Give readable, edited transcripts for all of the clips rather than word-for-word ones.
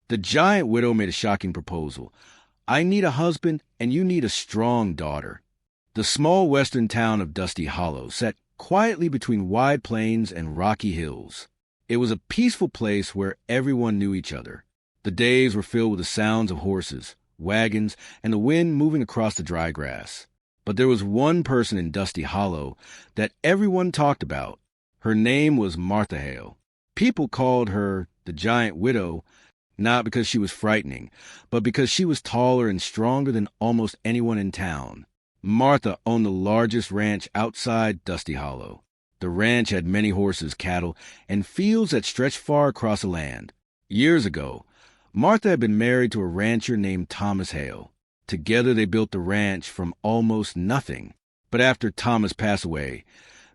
The giant widow made a shocking proposal. I need a husband, and you need a strong daughter. The small western town of Dusty Hollow sat quietly between wide plains and rocky hills. It was a peaceful place where everyone knew each other. The days were filled with the sounds of horses, wagons, and the wind moving across the dry grass. But there was one person in Dusty Hollow that everyone talked about. Her name was Martha Hale. People called her the Giant Widow, not because she was frightening, but because she was taller and stronger than almost anyone in town. Martha owned the largest ranch outside Dusty Hollow. The ranch had many horses, cattle, and fields that stretched far across the land. Years ago, Martha had been married to a rancher named Thomas Hale. Together they built the ranch from almost nothing. But after Thomas passed away,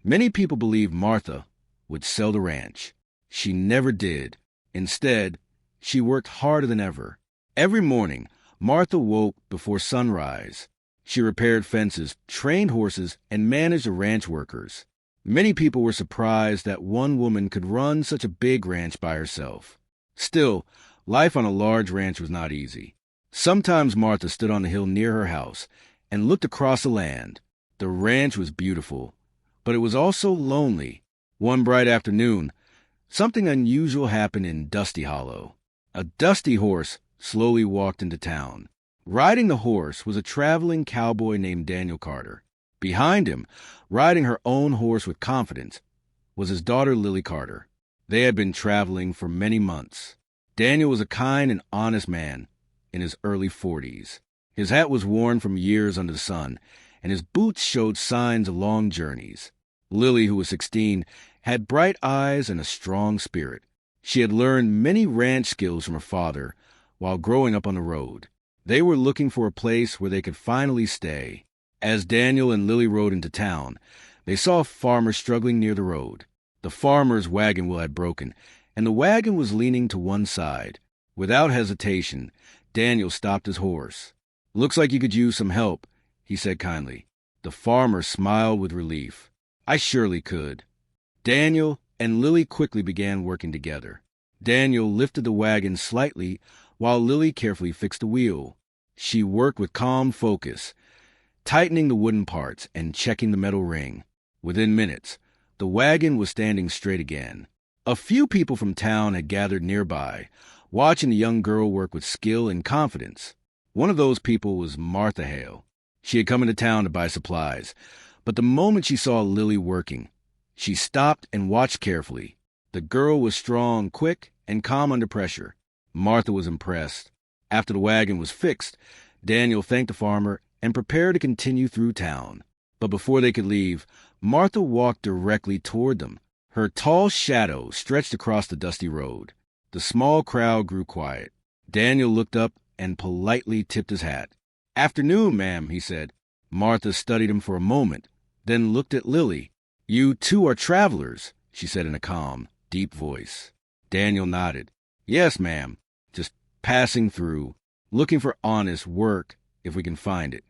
many people believed Martha would sell the ranch. She never did. Instead, she worked harder than ever. Every morning, Martha woke before sunrise. She repaired fences, trained horses, and managed the ranch workers. Many people were surprised that one woman could run such a big ranch by herself. Still, life on a large ranch was not easy. Sometimes Martha stood on the hill near her house and looked across the land. The ranch was beautiful, but it was also lonely. One bright afternoon, something unusual happened in Dusty Hollow. A dusty horse slowly walked into town. Riding the horse was a traveling cowboy named Daniel Carter. Behind him, riding her own horse with confidence, was his daughter Lily Carter. They had been traveling for many months. Daniel was a kind and honest man in his early 40s. His hat was worn from years under the sun, and his boots showed signs of long journeys. Lily, who was 16, had bright eyes and a strong spirit. She had learned many ranch skills from her father while growing up on the road. They were looking for a place where they could finally stay. As Daniel and Lily rode into town, they saw a farmer struggling near the road. The farmer's wagon wheel had broken, and the wagon was leaning to one side. Without hesitation, Daniel stopped his horse. "Looks like you could use some help," he said kindly. The farmer smiled with relief. "I surely could." Daniel and Lily quickly began working together. Daniel lifted the wagon slightly while Lily carefully fixed the wheel. She worked with calm focus, tightening the wooden parts and checking the metal ring. Within minutes, the wagon was standing straight again. A few people from town had gathered nearby, watching the young girl work with skill and confidence. One of those people was Martha Hale. She had come into town to buy supplies, but the moment she saw Lily working, she stopped and watched carefully. The girl was strong, quick, and calm under pressure. Martha was impressed. After the wagon was fixed, Daniel thanked the farmer and prepared to continue through town. But before they could leave, Martha walked directly toward them. Her tall shadow stretched across the dusty road. The small crowd grew quiet. Daniel looked up and politely tipped his hat. "Afternoon, ma'am," he said. Martha studied him for a moment, then looked at Lily. "You two are travelers," she said in a calm, deep voice. Daniel nodded. "Yes, ma'am. Just passing through, looking for honest work, if we can find it."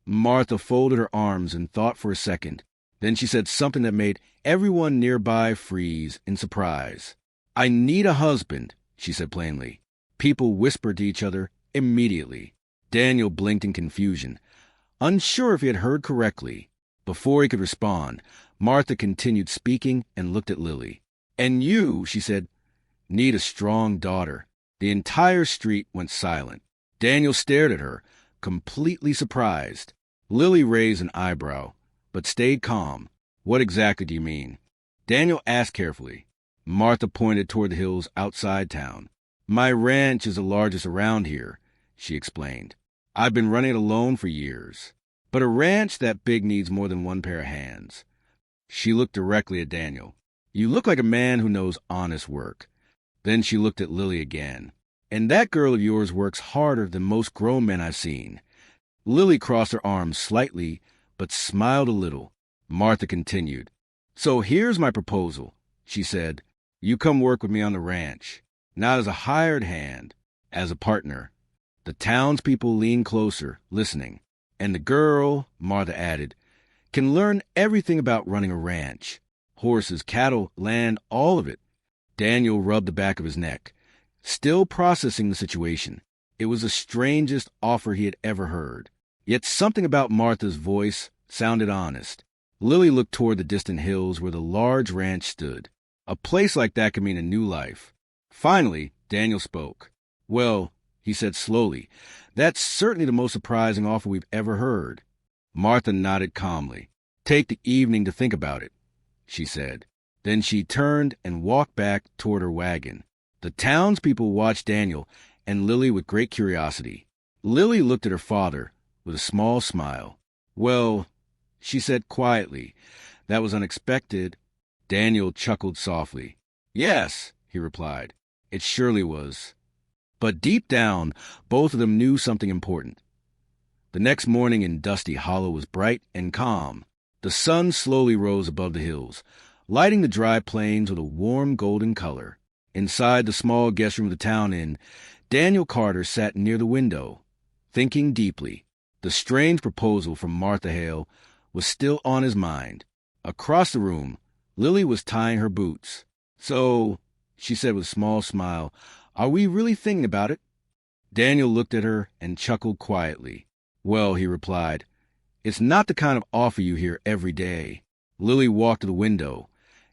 Martha folded her arms and thought for a second. Then she said something that made everyone nearby freeze in surprise. "I need a husband," she said plainly. People whispered to each other immediately. Daniel blinked in confusion, unsure if he had heard correctly. Before he could respond, Martha continued speaking and looked at Lily. "And you," she said, "need a strong daughter." The entire street went silent. Daniel stared at her, completely surprised. Lily raised an eyebrow, but stayed calm. "What exactly do you mean?" Daniel asked carefully. Martha pointed toward the hills outside town. "My ranch is the largest around here," she explained. "I've been running it alone for years. But a ranch that big needs more than one pair of hands." She looked directly at Daniel. "You look like a man who knows honest work." Then she looked at Lily again. "And that girl of yours works harder than most grown men I've seen." Lily crossed her arms slightly, but smiled a little. Martha continued. "So here's my proposal," she said. "You come work with me on the ranch, not as a hired hand, as a partner." The townspeople leaned closer, listening. "And the girl," Martha added, "can learn everything about running a ranch. Horses, cattle, land, all of it." Daniel rubbed the back of his neck. still processing the situation. It was the strangest offer he had ever heard. Yet something about Martha's voice sounded honest. Lily looked toward the distant hills where the large ranch stood. A place like that could mean a new life. Finally, Daniel spoke. "Well," he said slowly, "that's certainly the most surprising offer we've ever heard." Martha nodded calmly. "Take the evening to think about it," she said. Then she turned and walked back toward her wagon. The townspeople watched Daniel and Lily with great curiosity. Lily looked at her father with a small smile. "Well," she said quietly, "that was unexpected." Daniel chuckled softly. "Yes," he replied, "it surely was." But deep down, both of them knew something important. The next morning in Dusty Hollow was bright and calm. The sun slowly rose above the hills, lighting the dry plains with a warm golden color. Inside the small guest room of the town inn, Daniel Carter sat near the window, thinking deeply. The strange proposal from Martha Hale was still on his mind. Across the room, Lily was tying her boots. "So," she said with a small smile, "are we really thinking about it?" Daniel looked at her and chuckled quietly. "Well," he replied, "it's not the kind of offer you hear every day." Lily walked to the window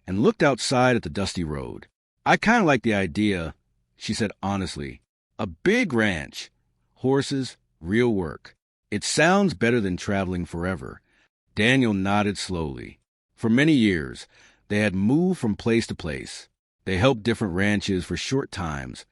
and looked outside at the dusty road. "I kind of like the idea," she said honestly. "A big ranch, horses, real work. It sounds better than traveling forever." Daniel nodded slowly. For many years, they had moved from place to place. They helped different ranches for short times,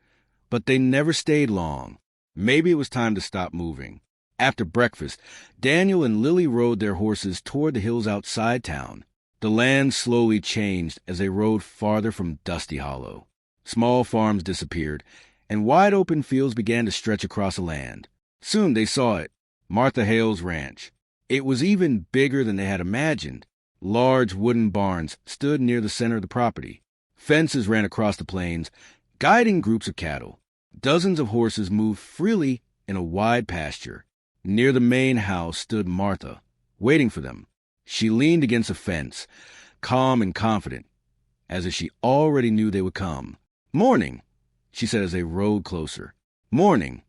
but they never stayed long. Maybe it was time to stop moving. After breakfast, Daniel and Lily rode their horses toward the hills outside town. The land slowly changed as they rode farther from Dusty Hollow. Small farms disappeared, and wide-open fields began to stretch across the land. Soon they saw it, Martha Hale's ranch. It was even bigger than they had imagined. Large wooden barns stood near the center of the property. Fences ran across the plains, guiding groups of cattle. Dozens of horses moved freely in a wide pasture. Near the main house stood Martha, waiting for them. She leaned against a fence, calm and confident, as if she already knew they would come. "Morning," she said as they rode closer. "Morning,"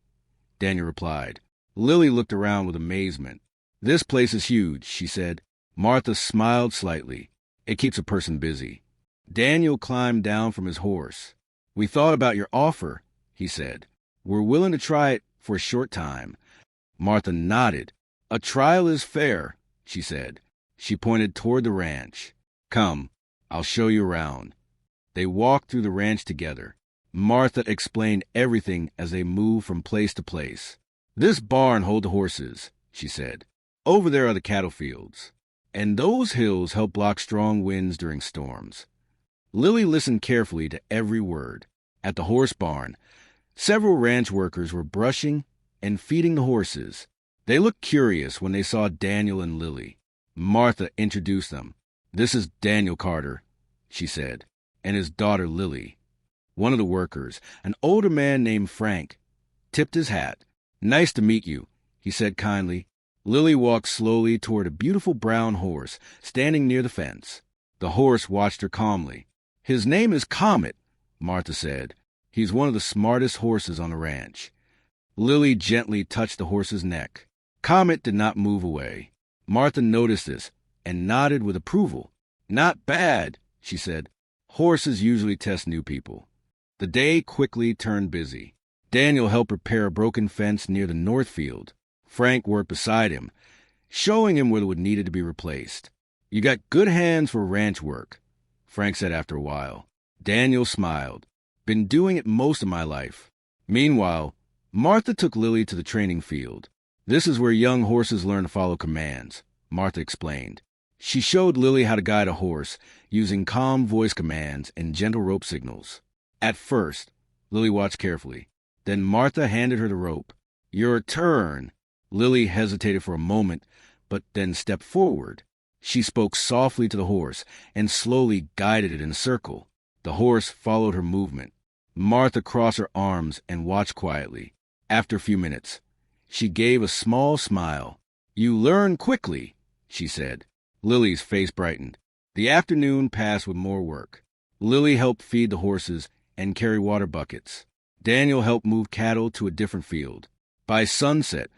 Daniel replied. Lily looked around with amazement. "This place is huge," she said. Martha smiled slightly. "It keeps a person busy." Daniel climbed down from his horse. "We thought about your offer," he said. "We're willing to try it for a short time." Martha nodded. "A trial is fair," she said. She pointed toward the ranch. "Come, I'll show you around." They walked through the ranch together. Martha explained everything as they moved from place to place. "This barn holds the horses," she said. "Over there are the cattle fields. And those hills help block strong winds during storms." Lily listened carefully to every word. At the horse barn, several ranch workers were brushing and feeding the horses. They looked curious when they saw Daniel and Lily. Martha introduced them. "This is Daniel Carter," she said, "and his daughter Lily." One of the workers, an older man named Frank, tipped his hat. "Nice to meet you," he said kindly. Lily walked slowly toward a beautiful brown horse standing near the fence. The horse watched her calmly. "His name is Comet," Martha said. "He's one of the smartest horses on the ranch." Lily gently touched the horse's neck. Comet did not move away. Martha noticed this and nodded with approval. "Not bad," she said. "Horses usually test new people." The day quickly turned busy. Daniel helped repair a broken fence near the north field. Frank worked beside him, showing him where it needed to be replaced. "You got good hands for ranch work," Frank said after a while. Daniel smiled. "Been doing it most of my life." Meanwhile, Martha took Lily to the training field. "This is where young horses learn to follow commands," Martha explained. She showed Lily how to guide a horse using calm voice commands and gentle rope signals. At first, Lily watched carefully. Then Martha handed her the rope. "Your turn." Lily hesitated for a moment, but then stepped forward. She spoke softly to the horse and slowly guided it in a circle. The horse followed her movement. Martha crossed her arms and watched quietly. After a few minutes, she gave a small smile. "You learn quickly," she said. Lily's face brightened. The afternoon passed with more work. Lily helped feed the horses and carry water buckets. Daniel helped move cattle to a different field. By sunset,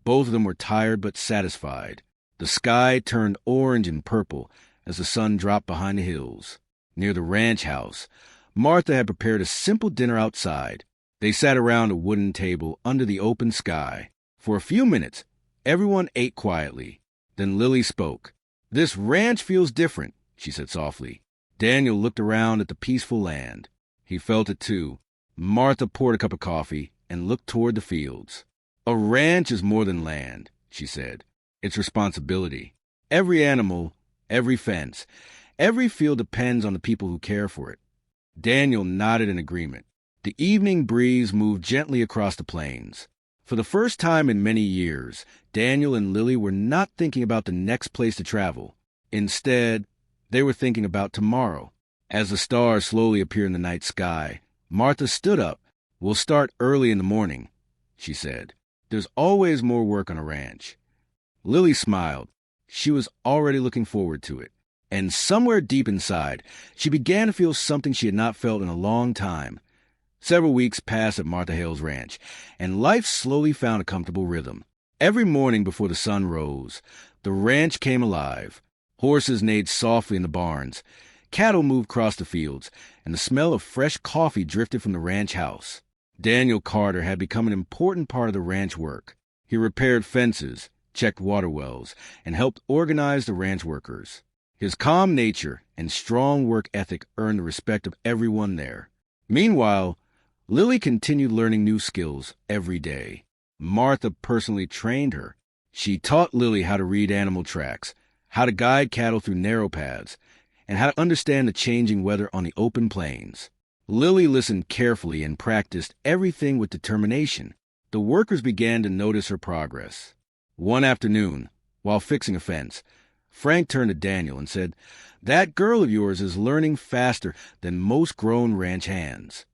both of them were tired but satisfied. The sky turned orange and purple as the sun dropped behind the hills. Near the ranch house, Martha had prepared a simple dinner outside. They sat around a wooden table under the open sky. For a few minutes, everyone ate quietly. Then Lily spoke. "This ranch feels different," she said softly. Daniel looked around at the peaceful land. He felt it too. Martha poured a cup of coffee and looked toward the fields. "A ranch is more than land," she said. "It's responsibility. Every animal, every fence, every field depends on the people who care for it." Daniel nodded in agreement. The evening breeze moved gently across the plains. For the first time in many years, Daniel and Lily were not thinking about the next place to travel. Instead, they were thinking about tomorrow. As the stars slowly appeared in the night sky, Martha stood up. "We'll start early in the morning," she said. "There's always more work on a ranch." Lily smiled. She was already looking forward to it. And somewhere deep inside, she began to feel something she had not felt in a long time. Several weeks passed at Martha Hale's ranch, and life slowly found a comfortable rhythm. Every morning before the sun rose, the ranch came alive. Horses neighed softly in the barns. Cattle moved across the fields, and the smell of fresh coffee drifted from the ranch house. Daniel Carter had become an important part of the ranch work. He repaired fences, checked water wells, and helped organize the ranch workers. His calm nature and strong work ethic earned the respect of everyone there. Meanwhile, Lily continued learning new skills every day. Martha personally trained her. She taught Lily how to read animal tracks, how to guide cattle through narrow paths, and how to understand the changing weather on the open plains. Lily listened carefully and practiced everything with determination. The workers began to notice her progress. One afternoon, while fixing a fence, Frank turned to Daniel and said, "That girl of yours is learning faster than most grown ranch hands."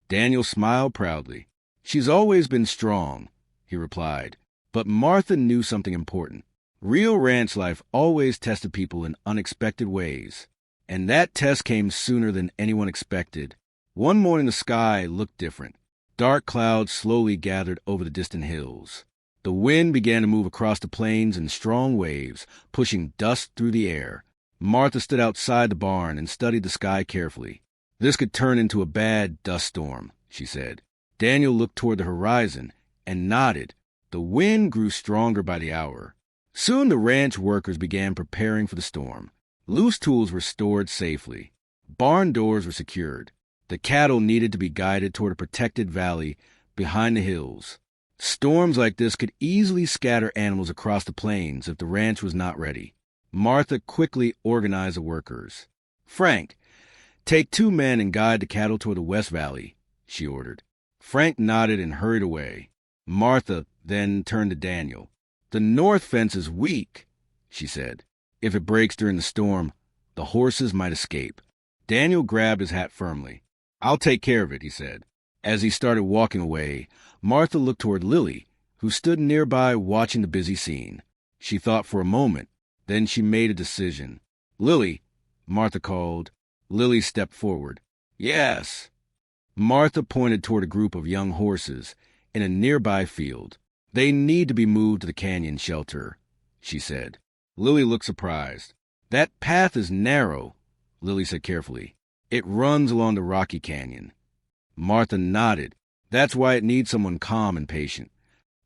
Daniel smiled proudly. "She's always been strong," he replied. But Martha knew something important. Real ranch life always tested people in unexpected ways. And that test came sooner than anyone expected. One morning the sky looked different. Dark clouds slowly gathered over the distant hills. The wind began to move across the plains in strong waves, pushing dust through the air. Martha stood outside the barn and studied the sky carefully. "This could turn into a bad dust storm," she said. Daniel looked toward the horizon and nodded. The wind grew stronger by the hour. Soon the ranch workers began preparing for the storm. Loose tools were stored safely. Barn doors were secured. The cattle needed to be guided toward a protected valley behind the hills. Storms like this could easily scatter animals across the plains if the ranch was not ready. Martha quickly organized the workers. "Frank, take 2 men and guide the cattle toward the West Valley," she ordered. Frank nodded and hurried away. Martha then turned to Daniel. "The north fence is weak," she said. "If it breaks during the storm, the horses might escape." Daniel grabbed his hat firmly. "I'll take care of it," he said. As he started walking away, Martha looked toward Lily, who stood nearby watching the busy scene. She thought for a moment, then she made a decision. "Lily," Martha called. Lily stepped forward. "Yes." Martha pointed toward a group of young horses in a nearby field. "They need to be moved to the canyon shelter," she said. Lily looked surprised. "That path is narrow," Lily said carefully. "It runs along the rocky canyon." Martha nodded. "That's why it needs someone calm and patient."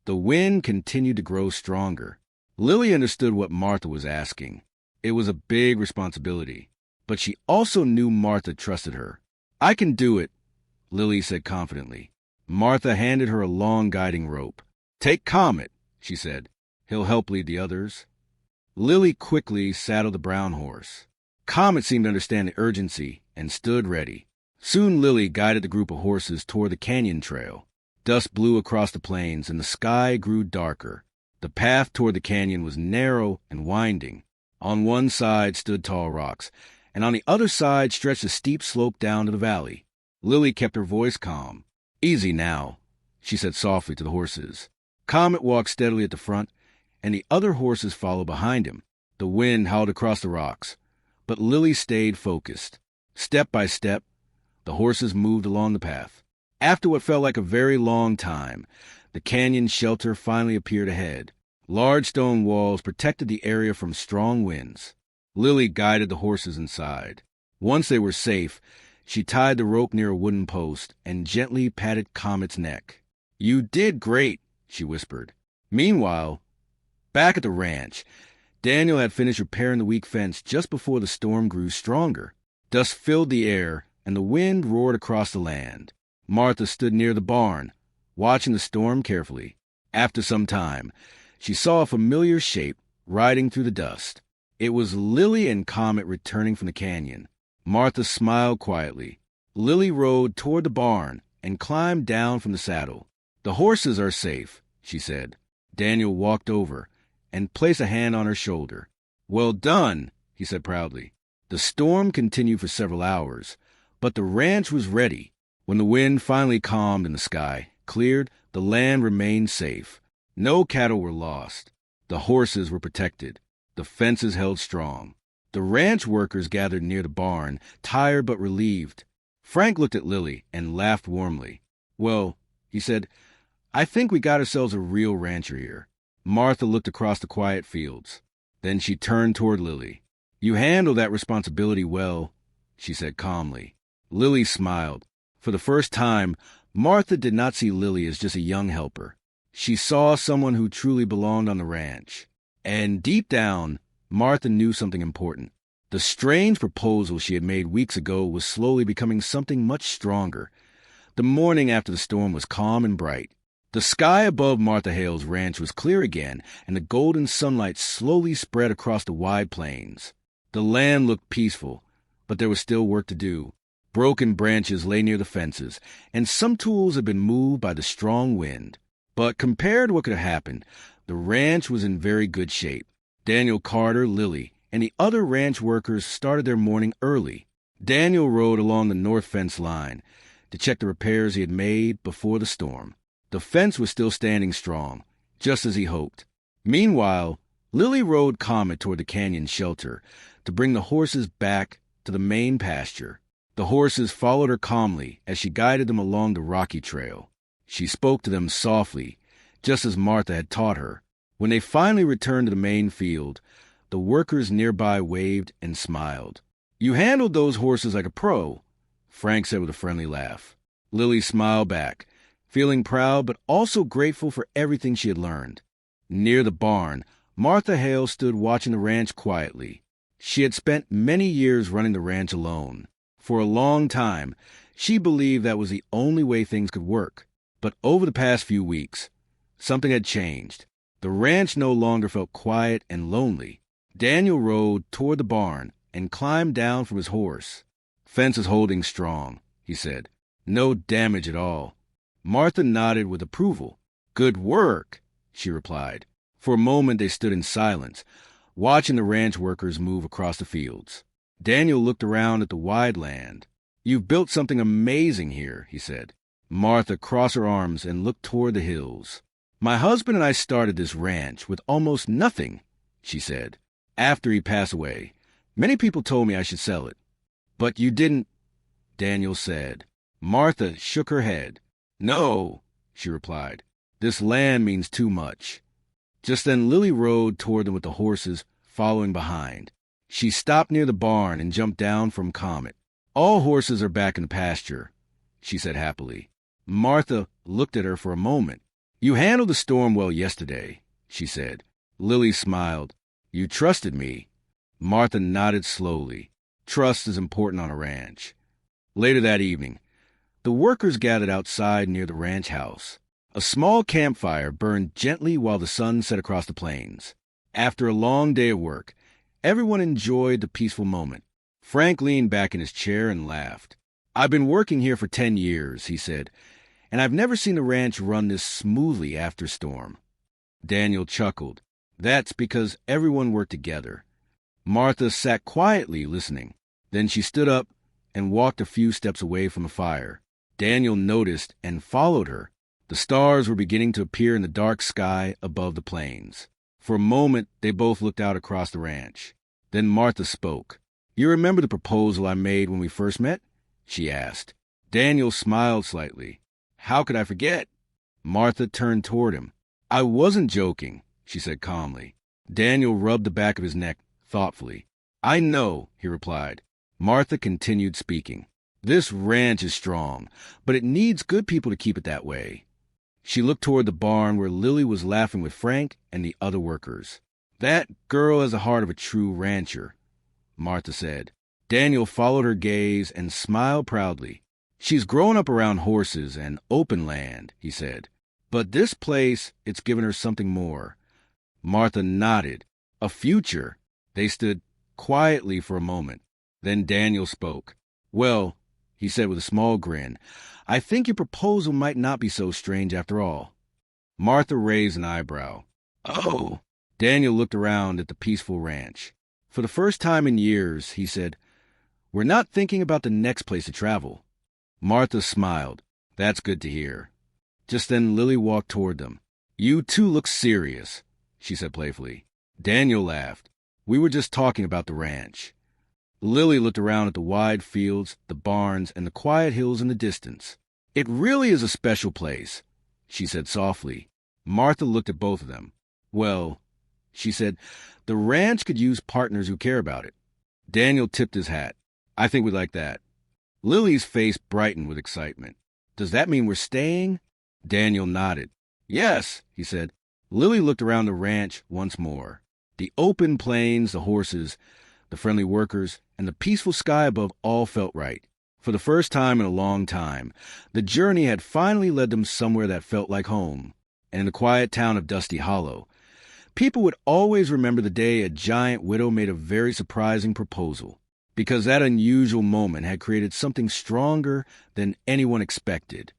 The wind continued to grow stronger. Lily understood what Martha was asking. It was a big responsibility, but she also knew Martha trusted her. "I can do it," Lily said confidently. Martha handed her a long guiding rope. "Take Comet," she said. "He'll help lead the others." Lily quickly saddled the brown horse. Comet seemed to understand the urgency and stood ready. Soon Lily guided the group of horses toward the canyon trail. Dust blew across the plains, and the sky grew darker. The path toward the canyon was narrow and winding. On one side stood tall rocks, and on the other side stretched a steep slope down to the valley. Lily kept her voice calm. "Easy now," she said softly to the horses. Comet walked steadily at the front, and the other horses followed behind him. The wind howled across the rocks, but Lily stayed focused. Step by step, the horses moved along the path. After what felt like a very long time, the canyon shelter finally appeared ahead. Large stone walls protected the area from strong winds. Lily guided the horses inside. Once they were safe, she tied the rope near a wooden post and gently patted Comet's neck. "You did great," she whispered. Meanwhile, back at the ranch, Daniel had finished repairing the weak fence just before the storm grew stronger. Dust filled the air, and the wind roared across the land. Martha stood near the barn, watching the storm carefully. After some time, she saw a familiar shape riding through the dust. It was Lily and Comet returning from the canyon. Martha smiled quietly. Lily rode toward the barn and climbed down from the saddle. "The horses are safe," she said. Daniel walked over and placed a hand on her shoulder. "Well done," he said proudly. The storm continued for several hours, but the ranch was ready. When the wind finally calmed and the sky cleared, the land remained safe. No cattle were lost. The horses were protected. The fences held strong. The ranch workers gathered near the barn, tired but relieved. Frank looked at Lily and laughed warmly. "Well," he said, "I think we got ourselves a real rancher here." Martha looked across the quiet fields. Then she turned toward Lily. "You handle that responsibility well," she said calmly. Lily smiled. For the first time, Martha did not see Lily as just a young helper. She saw someone who truly belonged on the ranch. And deep down, Martha knew something important. The strange proposal she had made weeks ago was slowly becoming something much stronger. The morning after the storm was calm and bright. The sky above Martha Hale's ranch was clear again, and the golden sunlight slowly spread across the wide plains. The land looked peaceful, but there was still work to do. Broken branches lay near the fences, and some tools had been moved by the strong wind. But compared to what could have happened, the ranch was in very good shape. Daniel Carter, Lily, and the other ranch workers started their morning early. Daniel rode along the north fence line to check the repairs he had made before the storm. The fence was still standing strong, just as he hoped. Meanwhile, Lily rode Comet toward the canyon shelter to bring the horses back to the main pasture. The horses followed her calmly as she guided them along the rocky trail. She spoke to them softly, just as Martha had taught her. When they finally returned to the main field, the workers nearby waved and smiled. "You handled those horses like a pro," Frank said with a friendly laugh. Lily smiled back, feeling proud but also grateful for everything she had learned. Near the barn, Martha Hale stood watching the ranch quietly. She had spent many years running the ranch alone. For a long time, she believed that was the only way things could work. But over the past few weeks, something had changed. The ranch no longer felt quiet and lonely. Daniel rode toward the barn and climbed down from his horse. "Fence is holding strong," he said. "No damage at all." Martha nodded with approval. "Good work," she replied. For a moment they stood in silence, watching the ranch workers move across the fields. Daniel looked around at the wide land. "You've built something amazing here," he said. Martha crossed her arms and looked toward the hills. "My husband and I started this ranch with almost nothing," she said. "After he passed away, many people told me I should sell it. But you didn't," Daniel said. Martha shook her head. "No," she replied. "This land means too much." Just then Lily rode toward them with the horses following behind. She stopped near the barn and jumped down from Comet. "All horses are back in the pasture," she said happily. Martha looked at her for a moment. "You handled the storm well yesterday," she said. Lily smiled. "You trusted me." Martha nodded slowly. Trust is important on a ranch. Later that evening, the workers gathered outside near the ranch house. A small campfire burned gently while the sun set across the plains. After a long day of work, everyone enjoyed the peaceful moment. Frank leaned back in his chair and laughed. "I've been working here for 10 years, he said, "and I've never seen the ranch run this smoothly after storm." Daniel chuckled. "That's because everyone worked together." Martha sat quietly listening. Then she stood up and walked a few steps away from the fire. Daniel noticed and followed her. The stars were beginning to appear in the dark sky above the plains. For a moment, they both looked out across the ranch. Then Martha spoke. "You remember the proposal I made when we first met?" she asked. Daniel smiled slightly. How could I forget? Martha turned toward him. I wasn't joking, she said calmly. Daniel rubbed the back of his neck thoughtfully. I know, he replied. Martha continued speaking. This ranch is strong, but it needs good people to keep it that way. She looked toward the barn where Lily was laughing with Frank and the other workers. That girl has the heart of a true rancher, Martha said. Daniel followed her gaze and smiled proudly. She's grown up around horses and open land, he said. But this place, it's given her something more. Martha nodded. A future. They stood quietly for a moment. Then Daniel spoke. Well, he said with a small grin, I think your proposal might not be so strange after all. Martha raised an eyebrow. Oh. Daniel looked around at the peaceful ranch. For the first time in years, he said, we're not thinking about the next place to travel. Martha smiled. That's good to hear. Just then Lily walked toward them. You two look serious, she said playfully. Daniel laughed. We were just talking about the ranch. Lily looked around at the wide fields, the barns, and the quiet hills in the distance. It really is a special place, she said softly. Martha looked at both of them. Well, she said, the ranch could use partners who care about it. Daniel tipped his hat. I think we'd like that. Lily's face brightened with excitement. Does that mean we're staying? Daniel nodded. Yes, he said. Lily looked around the ranch once more. The open plains, the horses, the friendly workers, and the peaceful sky above all felt right. For the first time in a long time, the journey had finally led them somewhere that felt like home. And in the quiet town of Dusty Hollow, people would always remember the day a giant widow made a very surprising proposal, because that unusual moment had created something stronger than anyone expected.